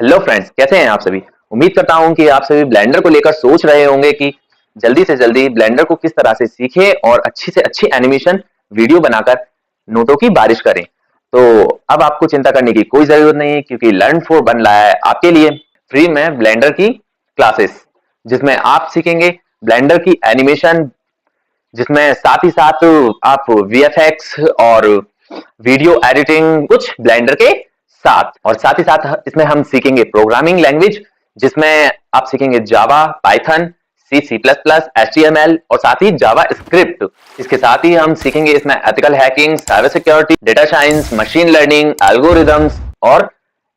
Hello friends, कैसे हैं आप सभी। उम्मीद करता हूं कि आप सभी ब्लेंडर को लेकर सोच रहे होंगे कि जल्दी से जल्दी ब्लेंडर को किस तरह से सीखें और अच्छी से अच्छी एनिमेशन वीडियो बनाकर नोटों की बारिश करें। तो अब आपको चिंता करने की कोई जरूरत नहीं है, क्योंकि लर्न फॉर बन रहा है आपके लिए फ्री में ब्लेंडर की क्लासेस, जिसमें आप सीखेंगे ब्लेंडर की एनिमेशन, जिसमें साथ ही साथ आप वीएफएक्स और वीडियो एडिटिंग कुछ ब्लेंडर के साथ ही साथ इसमें हम सीखेंगे प्रोग्रामिंग लैंग्वेज, जिसमें आप सीखेंगे Java, Python, C plus plus, HTML और साथ ही जावा स्क्रिप्ट। इसके साथ ही हम सीखेंगे इसमें ethical hacking, cyber security, data science, machine learning, algorithms और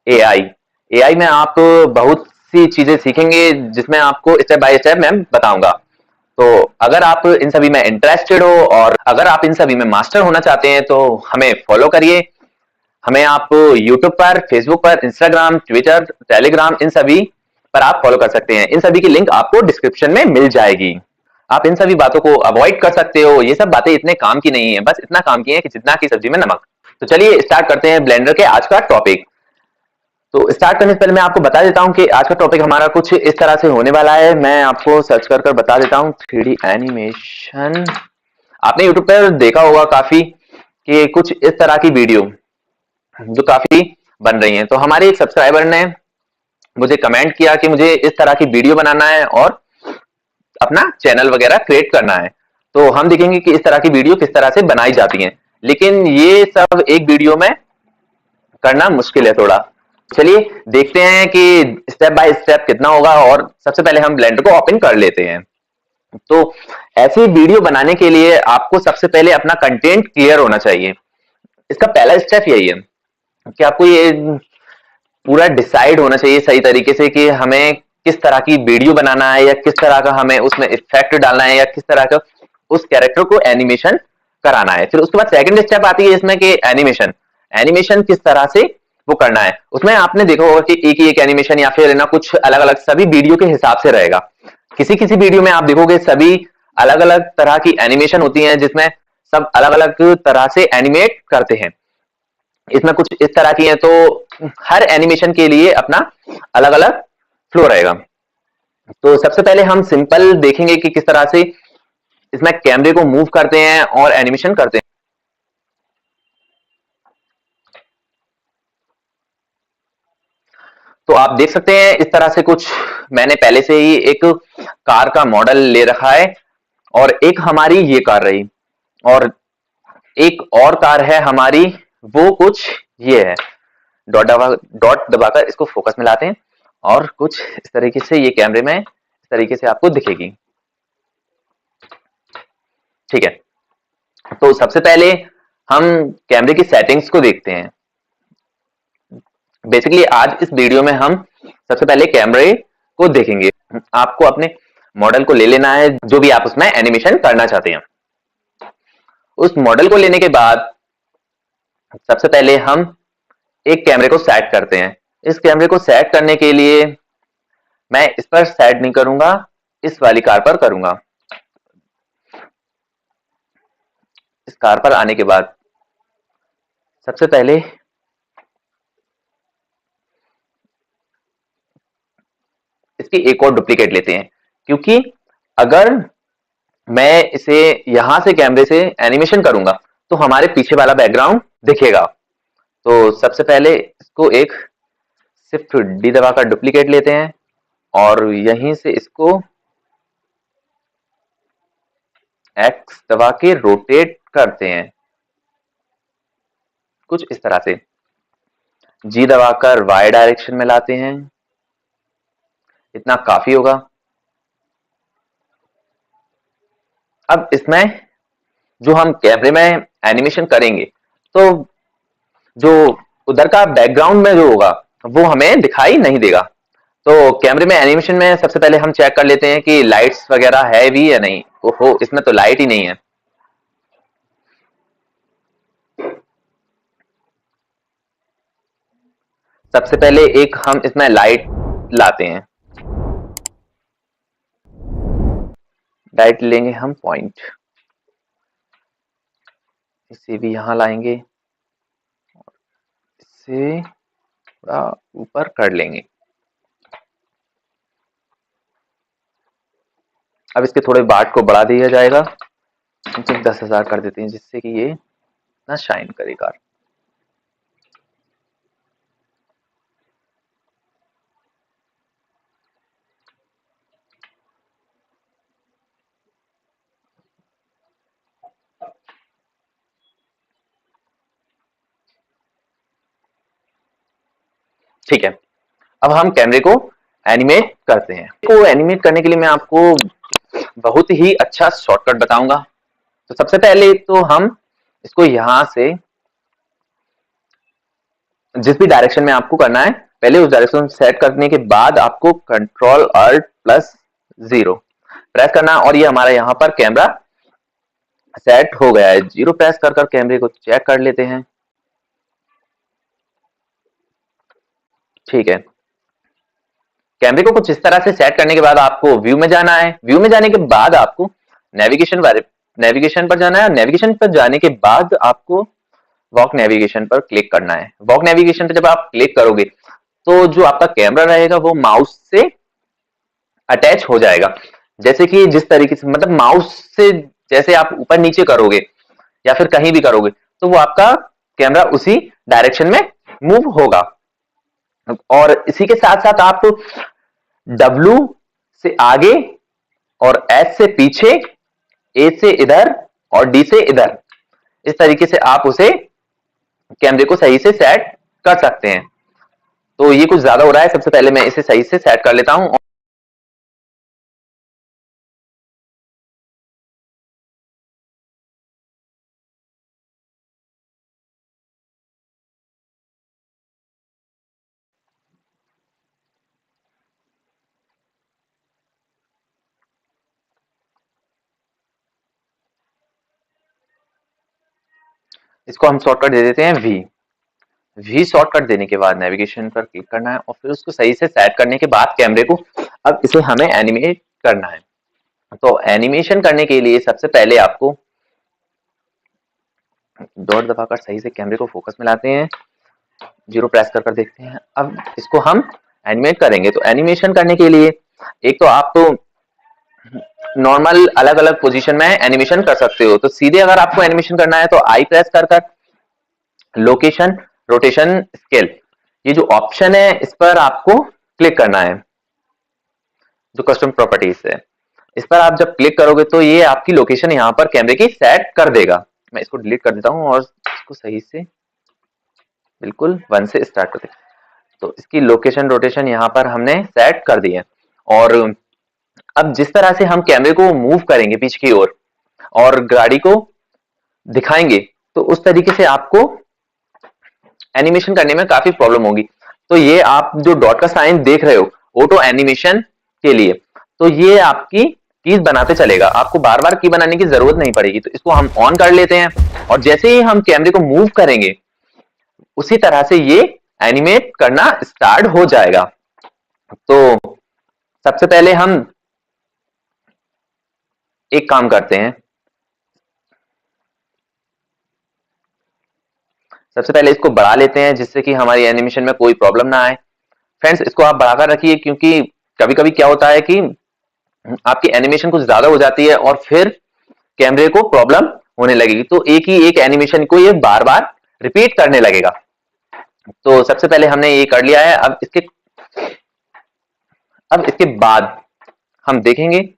एआई। एआई में आप बहुत सी चीजें सीखेंगे, जिसमें आपको स्टेप बाय स्टेप मैं बताऊंगा। तो अगर आप इन सभी में इंटरेस्टेड हो और अगर आप इन सभी में मास्टर होना चाहते हैं तो हमें फॉलो करिए। हमें आप यूट्यूब पर, फेसबुक पर, इंस्टाग्राम, ट्विटर, टेलीग्राम, इन सभी पर आप फॉलो कर सकते हैं। इन सभी की लिंक आपको डिस्क्रिप्शन में मिल जाएगी। आप इन सभी बातों को अवॉइड कर सकते हो। ये सब बातें इतने काम की नहीं है, बस इतना काम की है कि जितना की सब्जी में नमक। तो चलिए स्टार्ट करते हैं ब्लेंडर के आज का टॉपिक। तो स्टार्ट करने से पहले मैं आपको बता देता हूं कि आज का टॉपिक हमारा कुछ इस तरह से होने वाला है। मैं आपको सर्च कर बता देता हूं, 3D एनिमेशन। आपने यूट्यूब पर देखा होगा काफी कि कुछ इस तरह की वीडियो जो काफी बन रही हैं। तो हमारे एक सब्सक्राइबर ने मुझे कमेंट किया कि मुझे इस तरह की वीडियो बनाना है और अपना चैनल वगैरह क्रिएट करना है। तो हम देखेंगे कि इस तरह की वीडियो किस तरह से बनाई जाती हैं, लेकिन ये सब एक वीडियो में करना मुश्किल है थोड़ा। चलिए देखते हैं कि स्टेप बाय स्टेप कितना होगा। और सबसे पहले हम ब्लेंडर को ओपन कर लेते हैं। तो ऐसी वीडियो बनाने के लिए आपको सबसे पहले अपना कंटेंट क्लियर होना चाहिए। इसका पहला स्टेप यही है कि आपको ये पूरा डिसाइड होना चाहिए सही तरीके से कि हमें किस तरह की वीडियो बनाना है, या किस तरह का हमें उसमें इफेक्ट डालना है, या किस तरह का उस कैरेक्टर को एनिमेशन कराना है। फिर उसके बाद सेकंड स्टेप आती है इसमें कि एनिमेशन एनिमेशन किस तरह से वो करना है। उसमें आपने देखा होगा कि एक ही एक एनिमेशन या फिर ना कुछ अलग अलग सभी वीडियो के हिसाब से रहेगा। किसी किसी वीडियो में आप देखोगे सभी अलग अलग तरह की एनिमेशन होती है, जिसमें सब अलग अलग तरह से एनिमेट करते हैं। इसमें कुछ इस तरह की है, तो हर एनिमेशन के लिए अपना अलग अलग फ्लो रहेगा। तो सबसे पहले हम सिंपल देखेंगे कि किस तरह से इसमें कैमरे को मूव करते हैं और एनिमेशन करते हैं। तो आप देख सकते हैं इस तरह से कुछ मैंने पहले से ही एक कार का मॉडल ले रखा है, और एक हमारी ये कार रही, और एक और कार है हमारी, वो कुछ ये है। डॉट दबाकर इसको फोकस में लाते हैं और कुछ इस तरीके से ये कैमरे में इस तरीके से आपको दिखेगी। ठीक है, तो सबसे पहले हम कैमरे की सेटिंग्स को देखते हैं। बेसिकली आज इस वीडियो में हम सबसे पहले कैमरे को देखेंगे। आपको अपने मॉडल को ले लेना है, जो भी आप उसमें एनिमेशन करना चाहते हैं। उस मॉडल को लेने के बाद सबसे पहले हम एक कैमरे को सेट करते हैं। इस कैमरे को सेट करने के लिए मैं इस पर सेट नहीं करूंगा, इस वाली कार पर करूंगा। इस कार पर आने के बाद सबसे पहले इसकी एक और डुप्लीकेट लेते हैं, क्योंकि अगर मैं इसे यहां से कैमरे से एनिमेशन करूंगा तो हमारे पीछे वाला बैकग्राउंड दिखेगा। तो सबसे पहले इसको एक शिफ्ट डी दबाकर डुप्लीकेट लेते हैं और यहीं से इसको एक्स दबा के रोटेट करते हैं, कुछ इस तरह से। जी दबाकर वाई डायरेक्शन में लाते हैं, इतना काफी होगा। अब इसमें जो हम कैमरे में एनिमेशन करेंगे, तो जो उधर का बैकग्राउंड में जो होगा वो हमें दिखाई नहीं देगा। तो कैमरे में एनिमेशन में सबसे पहले हम चेक कर लेते हैं कि लाइट्स वगैरह है भी या नहीं। ओहो, इसमें तो लाइट ही नहीं है। सबसे पहले एक हम इसमें लाइट लाते हैं। लाइट लेंगे हम पॉइंट, इसे भी यहां लाएंगे, इसे थोड़ा ऊपर कर लेंगे। अब इसके थोड़े बाट को बढ़ा दिया जाएगा, हम सिर्फ 10,000 कर देते हैं जिससे कि ये ना शाइन करे कार। ठीक है, अब हम कैमरे को एनिमेट करते हैं। को एनिमेट करने के लिए मैं आपको बहुत ही अच्छा शॉर्टकट बताऊंगा। तो सबसे पहले तो हम इसको यहां से जिस भी डायरेक्शन में आपको करना है, पहले उस डायरेक्शन सेट करने के बाद आपको कंट्रोल अल्ट प्लस 0 प्रेस करना, और ये हमारा यहाँ पर कैमरा सेट हो गया है। 0 प्रेस कर कर कैमरे को चेक कर लेते हैं। ठीक है, कैमरे को कुछ इस तरह से सेट करने के बाद आपको व्यू में जाना है। व्यू में जाने के बाद आपको नेविगेशन पर जाना है। नेविगेशन पर जाने के बाद आपको वॉक नेविगेशन पर क्लिक करना है। वॉक नेविगेशन पर जब आप क्लिक करोगे तो जो आपका कैमरा रहेगा वो माउस से अटैच हो जाएगा। जैसे कि जिस तरीके से मतलब माउस से जैसे आप ऊपर नीचे करोगे या फिर कहीं भी करोगे तो वो आपका कैमरा उसी डायरेक्शन में मूव होगा। और इसी के साथ साथ आप W से आगे और S से पीछे, A से इधर और D से इधर, इस तरीके से आप उसे कैमरे को सही से सेट कर सकते हैं। तो ये कुछ ज्यादा हो रहा है, सबसे पहले मैं इसे सही से सेट कर लेता हूं। इसको हम शॉर्टकट दे देते हैं वी शॉर्टकट देने के बाद नेविगेशन पर क्लिक करना है और फिर उसको सही से सेट करने के बाद कैमरे को अब इसे हमें एनिमेट करना है। तो एनिमेशन करने के लिए सबसे पहले आपको डॉट दबाकर सही से कैमरे को फोकस में लाते हैं। 0 प्रेस कर देखते हैं। अब इसको हम एनिमेट करेंगे। तो एनिमेशन करने के लिए एक तो आप तो नॉर्मल अलग अलग पोजीशन में एनिमेशन कर सकते हो। तो सीधे अगर आपको एनिमेशन करना है तो आई प्रेस कर लोकेशन रोटेशन स्केल, ये जो ऑप्शन है इस पर आपको क्लिक करना है, जो कस्टम प्रॉपर्टीज है इस पर आप जब क्लिक करोगे तो ये आपकी लोकेशन यहाँ पर कैमरे की सेट कर देगा। मैं इसको डिलीट कर देता हूँ और इसको सही से बिल्कुल 1 से स्टार्ट करते हैं। तो इसकी लोकेशन रोटेशन यहाँ पर हमने सेट कर दी है। और अब जिस तरह से हम कैमरे को मूव करेंगे पीछे की ओर और गाड़ी को दिखाएंगे तो उस तरीके से आपको एनिमेशन करने में काफी प्रॉब्लम होगी। तो ये आप जो डॉट का साइन देख रहे हो ऑटो एनिमेशन के लिए, तो ये आपकी कीज बनाते चलेगा, आपको बार बार की बनाने की जरूरत नहीं पड़ेगी। तो इसको हम ऑन कर लेते हैं और जैसे ही हम कैमरे को मूव करेंगे उसी तरह से ये एनिमेट करना स्टार्ट हो जाएगा। तो सबसे पहले हम एक काम करते हैं, सबसे पहले इसको बढ़ा लेते हैं जिससे कि हमारी एनिमेशन में कोई प्रॉब्लम ना आए। फ्रेंड्स इसको आप बढ़ाकर रखिए क्योंकि कभी कभी क्या होता है कि आपकी एनिमेशन कुछ ज्यादा हो जाती है और फिर कैमरे को प्रॉब्लम होने लगेगी। तो एक ही एक एनिमेशन को ये बार बार रिपीट करने लगेगा। तो सबसे पहले हमने ये कर लिया है। अब इसके बाद हम देखेंगे,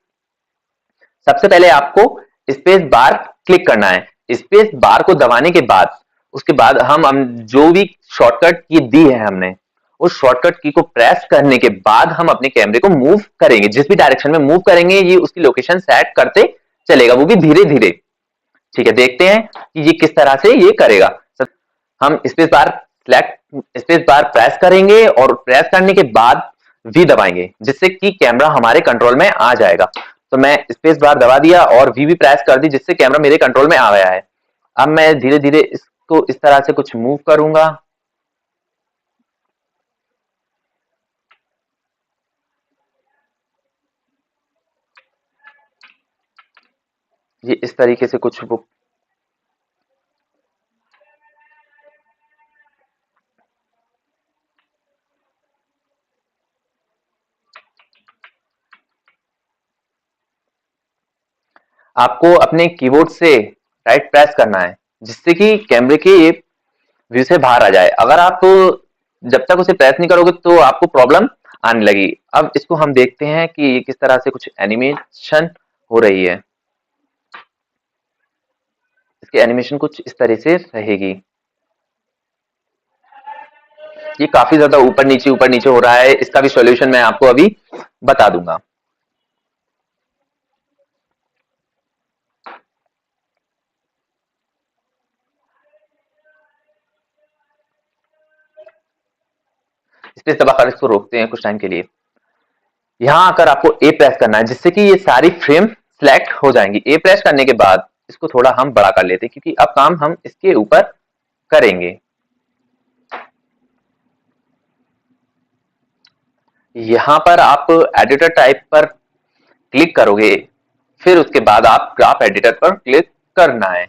सबसे पहले आपको स्पेस बार क्लिक करना है। स्पेस बार को दबाने के बाद उसके बाद हम जो भी शॉर्टकट की दी है हमने उस शॉर्टकट की को प्रेस करने के बाद हम अपने कैमरे को मूव करेंगे। जिस भी डायरेक्शन में मूव करेंगे ये उसकी लोकेशन सेट करते चलेगा, वो भी धीरे धीरे। ठीक है, देखते हैं कि ये किस तरह से ये करेगा। हम स्पेस बार प्रेस करेंगे और प्रेस करने के बाद वी दबाएंगे जिससे कि कैमरा हमारे कंट्रोल में आ जाएगा। तो मैं स्पेस बार दबा दिया और वी भी प्रेस कर दी जिससे कैमरा मेरे कंट्रोल में आ गया है। अब मैं धीरे धीरे इसको इस तरह से कुछ मूव करूंगा। ये इस तरीके से कुछ वो आपको अपने कीबोर्ड से राइट प्रेस करना है जिससे कि कैमरे के ये व्यू से बाहर आ जाए। अगर आप जब तक उसे प्रेस नहीं करोगे तो आपको प्रॉब्लम आने लगी। अब इसको हम देखते हैं कि ये किस तरह से कुछ एनिमेशन हो रही है। इसकी एनिमेशन कुछ इस तरह से रहेगी। ये काफी ज्यादा ऊपर नीचे हो रहा है। इसका भी सॉल्यूशन मैं आपको अभी बता दूंगा। स्पेस दबाकर इसको रोकते हैं कुछ टाइम के लिए। यहाँ आकर आपको ए प्रेस करना है जिससे कि ये सारी फ्रेम सिलेक्ट हो जाएंगी। ए प्रेस करने के बाद इसको थोड़ा हम बड़ा कर लेते हैं क्योंकि अब काम हम इसके ऊपर करेंगे। यहाँ पर आप एडिटर टाइप पर क्लिक करोगे, फिर उसके बाद आप ग्राफ एडिटर पर क्लिक करना है।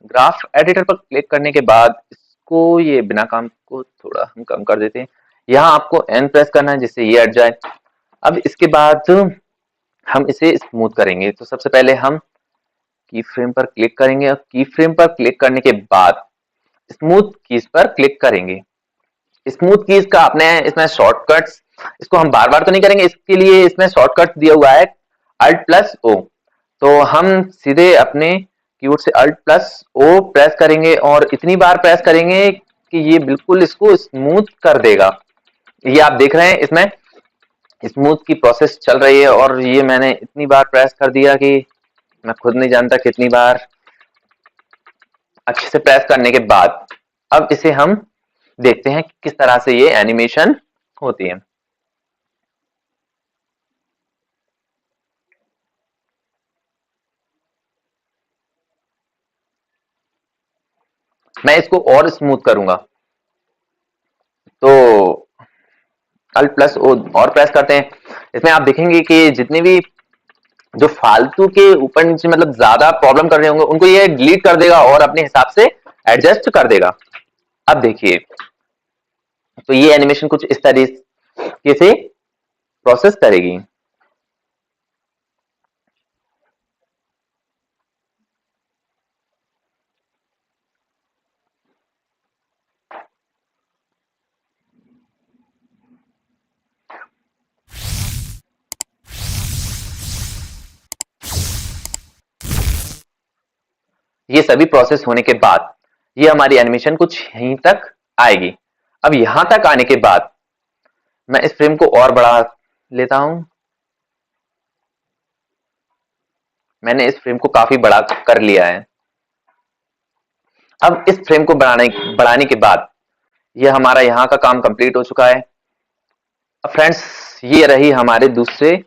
ग्राफ एडिटर पर क्लिक करने के बाद इसको ये बिना काम को थोड़ा हम कम कर देते हैं। यहाँ आपको एन प्रेस करना है जिससे ये हट जाए। अब इसके बाद हम इसे स्मूथ करेंगे। तो सबसे पहले हम की फ्रेम पर क्लिक करेंगे और की फ्रेम पर क्लिक करने के बाद स्मूथ कीज पर क्लिक करेंगे। स्मूथ कीज का आपने इसमें शॉर्टकट्स, इसको हम बार बार तो नहीं करेंगे, इसके लिए इसमें शॉर्टकट दिया हुआ है अल्ट प्लस ओ। तो हम सीधे अपने कीबोर्ड से अल्ट प्लस ओ प्रेस करेंगे और इतनी बार प्रेस करेंगे कि ये बिल्कुल इसको स्मूथ कर देगा। ये आप देख रहे हैं इसमें स्मूथ की प्रोसेस चल रही है और ये मैंने इतनी बार प्रेस कर दिया कि मैं खुद नहीं जानता कितनी बार। अच्छे से प्रेस करने के बाद अब इसे हम देखते हैं कि किस तरह से ये एनिमेशन होती है। मैं इसको और स्मूथ करूंगा तो अल्ट प्लस ओ और प्रेस करते हैं। इसमें आप देखेंगे कि जितने भी जो फालतू के ऊपर नीचे मतलब ज्यादा प्रॉब्लम कर रहे होंगे उनको ये डिलीट कर देगा और अपने हिसाब से एडजस्ट कर देगा। अब देखिए तो ये एनिमेशन कुछ इस तरीके से प्रोसेस करेगी। ये सभी प्रोसेस होने के बाद ये हमारी एनिमेशन कुछ यहीं तक आएगी। अब यहां तक आने के बाद मैं इस फ्रेम को और बढ़ा लेता हूं। मैंने इस फ्रेम को काफी बड़ा कर लिया है। अब इस फ्रेम को बढ़ाने के बाद ये हमारा यहाँ का काम कंप्लीट हो चुका है। अब फ्रेंड्स ये रही हमारे दूसरे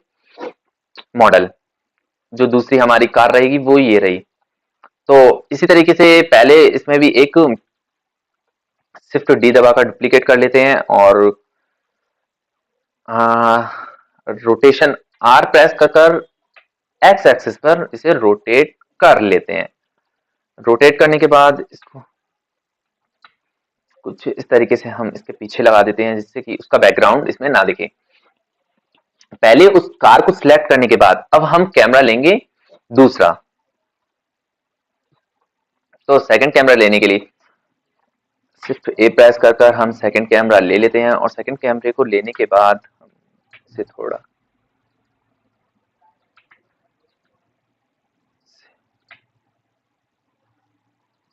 मॉडल, जो दूसरी हमारी कार रहेगी वो ये रही। तो इसी तरीके से पहले इसमें भी एक शिफ्ट डी दबाकर डुप्लीकेट कर लेते हैं और रोटेशन आर प्रेस कर एक्स एक्सिस पर इसे रोटेट कर लेते हैं। रोटेट करने के बाद इसको कुछ इस तरीके से हम इसके पीछे लगा देते हैं जिससे कि उसका बैकग्राउंड इसमें ना दिखे। पहले उस कार को सिलेक्ट करने के बाद अब हम कैमरा लेंगे दूसरा। तो सेकंड कैमरा लेने के लिए शिफ्ट ए प्रेस कर हम सेकंड कैमरा ले लेते हैं और सेकंड कैमरे को लेने के बाद हम इसे थोड़ा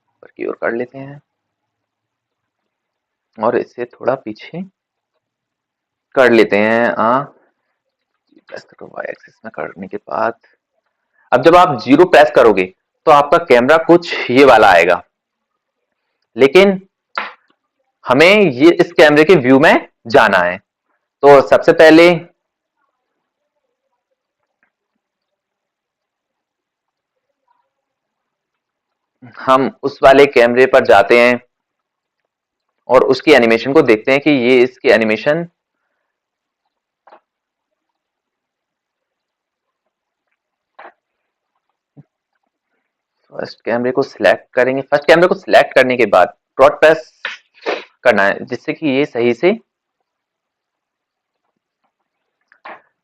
ऊपर की ओर कर लेते हैं और इसे थोड़ा पीछे कर लेते हैं। प्रेस करो वाई एक्सिस में करने के बाद अब जब आप 0 प्रेस करोगे तो आपका कैमरा कुछ ये वाला आएगा, लेकिन हमें ये इस कैमरे के व्यू में जाना है। तो सबसे पहले हम उस वाले कैमरे पर जाते हैं और उसकी एनिमेशन को देखते हैं कि ये इसकी एनिमेशन फर्स्ट कैमरे को सिलेक्ट करेंगे। फर्स्ट कैमरे को सिलेक्ट करने के बाद डॉट प्रेस करना है जिससे कि ये सही से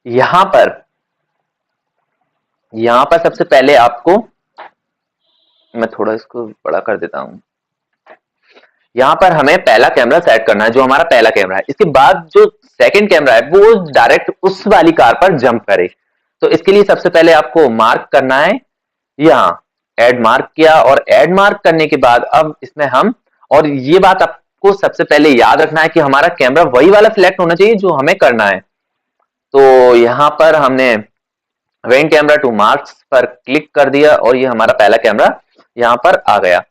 यहां पर यहाँ पर सबसे पहले आपको, मैं थोड़ा इसको बड़ा कर देता हूँ, यहाँ पर हमें पहला कैमरा सेट करना है जो हमारा पहला कैमरा है। इसके बाद जो सेकंड कैमरा है वो डायरेक्ट उस वाली कार पर जंप करे। तो इसके लिए सबसे पहले आपको मार्क करना है, यहाँ ऐड मार्क किया, और ऐड मार्क करने के बाद अब इसमें हम, और ये बात आपको सबसे पहले याद रखना है कि हमारा कैमरा वही वाला सिलेक्ट होना चाहिए जो हमें करना है। तो यहाँ पर हमने वेन कैमरा टू मार्क्स पर क्लिक कर दिया और ये हमारा पहला कैमरा यहाँ पर आ गया।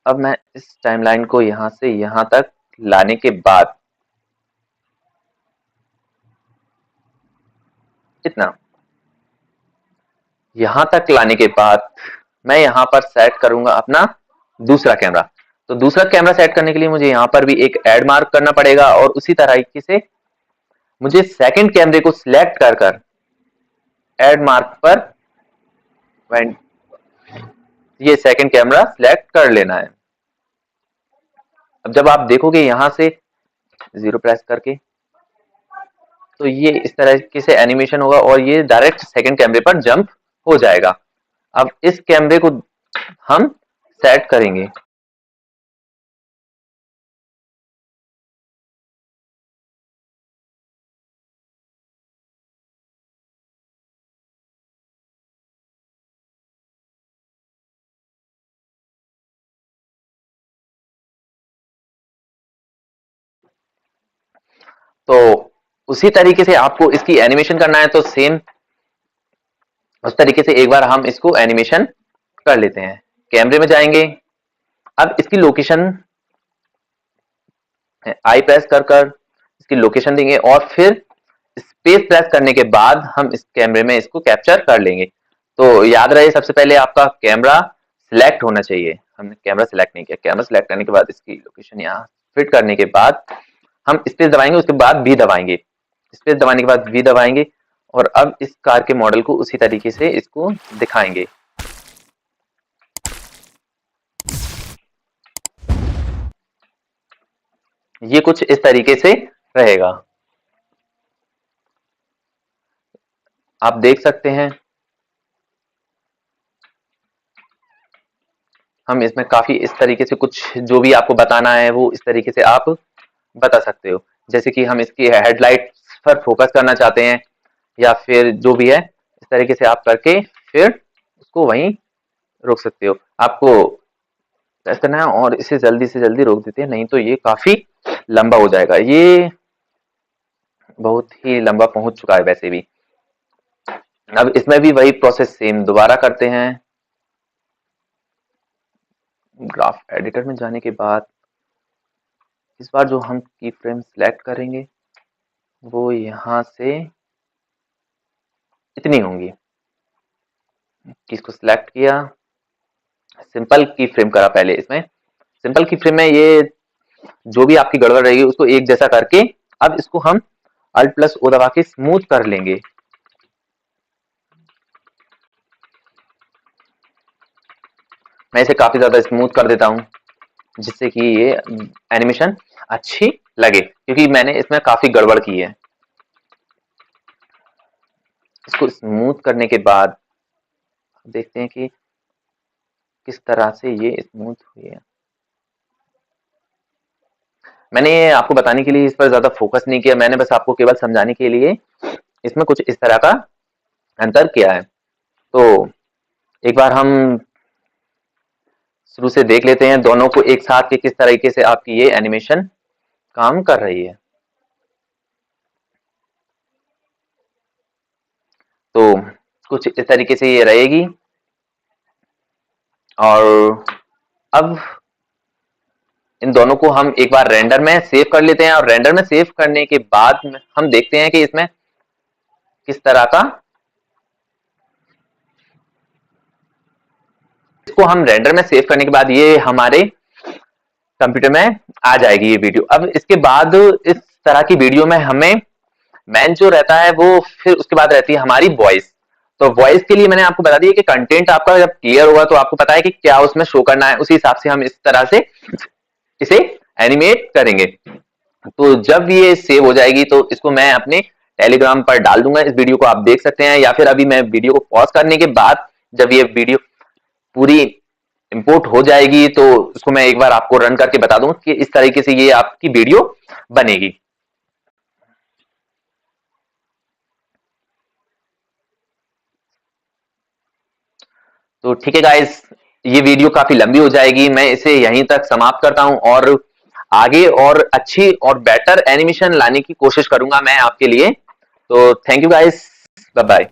अब मैं इस टाइमलाइन को यहां से यहां तक लाने के बाद, इतना यहां तक लाने के बाद मैं यहां पर सेट करूंगा अपना दूसरा कैमरा। तो दूसरा कैमरा सेट करने के लिए मुझे यहां पर भी एक ऐड मार्क करना पड़ेगा, और उसी तरीके से मुझे सेकंड कैमरे को सिलेक्ट कर कर ऐड मार्क पर ये सेकंड कैमरा सिलेक्ट कर लेना है। अब जब आप देखोगे यहां से 0 प्रेस करके, तो ये इस तरीके से एनिमेशन होगा और ये डायरेक्ट सेकंड कैमरे पर जंप हो जाएगा। अब इस कैमरे को हम सेट करेंगे। तो उसी तरीके से आपको इसकी एनिमेशन करना है, तो सेम उस तरीके से एक बार हम इसको एनिमेशन कर लेते हैं। कैमरे में जाएंगे, अब इसकी लोकेशन आई प्रेस कर कर इसकी लोकेशन देंगे, और फिर स्पेस प्रेस करने के बाद हम इस कैमरे में इसको कैप्चर कर लेंगे। तो याद रहे सबसे पहले आपका कैमरा सिलेक्ट होना चाहिए। हमने कैमरा सिलेक्ट नहीं किया। कैमरा सिलेक्ट करने के बाद इसकी लोकेशन यहाँ फिट करने के बाद हम स्पेस दबाएंगे, उसके बाद भी दबाएंगे, स्पेस दबाने के बाद भी दबाएंगे, और अब इस कार के मॉडल को उसी तरीके से इसको दिखाएंगे। ये कुछ इस तरीके से रहेगा, आप देख सकते हैं। हम इसमें काफी इस तरीके से कुछ जो भी आपको बताना है वो इस तरीके से आप बता सकते हो। जैसे कि हम इसकी हेडलाइट पर फोकस करना चाहते हैं, या फिर जो भी है इस तरीके से आप करके फिर उसको वहीं रोक सकते हो। आपको प्रेस करना है और इसे जल्दी से जल्दी रोक देते हैं, नहीं तो ये काफी लंबा हो जाएगा। ये बहुत ही लंबा पहुंच चुका है वैसे भी। अब इसमें भी वही प्रोसेस सेम दोबारा करते हैं। ग्राफ एडिटर में जाने के बाद इस बार जो हम की फ्रेम सिलेक्ट करेंगे वो यहां से इतनी होंगी। इसको सिलेक्ट किया, सिंपल की फ्रेम करा पहले। इसमें सिंपल की फ्रेम में ये जो भी आपकी गड़बड़ रहेगी उसको एक जैसा करके अब इसको हम Alt प्लस O दबा के स्मूथ कर लेंगे। मैं इसे काफी ज्यादा स्मूथ कर देता हूं जिससे कि ये एनिमेशन अच्छी लगे, क्योंकि मैंने इसमें काफी गड़बड़ की है। इसको स्मूथ करने के बाद देखते हैं कि किस तरह से ये स्मूथ हुई है। मैंने आपको बताने के लिए इस पर ज्यादा फोकस नहीं किया, मैंने बस आपको केवल समझाने के लिए इसमें कुछ इस तरह का अंतर किया है। तो एक बार हम शुरू से देख लेते हैं दोनों को एक साथ कि किस तरीके से आपकी ये एनिमेशन काम कर रही है। तो कुछ इस तरीके से ये रहेगी। और अब इन दोनों को हम एक बार रेंडर में सेव कर लेते हैं, और रेंडर में सेव करने के बाद हम देखते हैं कि इसमें किस तरह का, इसको हम रेंडर में सेव करने के बाद ये हमारे कंप्यूटर में आ जाएगी ये वीडियो। अब इसके बाद इस तरह की वीडियो में हमें मेन जो रहता है वो, फिर उसके बाद रहती है हमारी वॉइस। तो वॉइस के लिए मैंने आपको बता दिया कि कंटेंट आपका जब क्लियर होगा तो आपको पता है कि क्या उसमें शो करना है, उसी हिसाब से हम इस तरह से इसे एनिमेट करेंगे। तो जब ये सेव हो जाएगी तो इसको मैं अपने टेलीग्राम पर डाल दूंगा, इस वीडियो को आप देख सकते हैं, या फिर अभी मैं वीडियो को पॉज करने के बाद जब ये वीडियो पूरी इंपोर्ट हो जाएगी तो उसको मैं एक बार आपको रन करके बता दूंगा कि इस तरीके से ये आपकी वीडियो बनेगी। तो ठीक है गाइस, ये वीडियो काफी लंबी हो जाएगी, मैं इसे यहीं तक समाप्त करता हूं और आगे और अच्छी और बेटर एनिमेशन लाने की कोशिश करूंगा मैं आपके लिए। तो thank you guys, bye bye.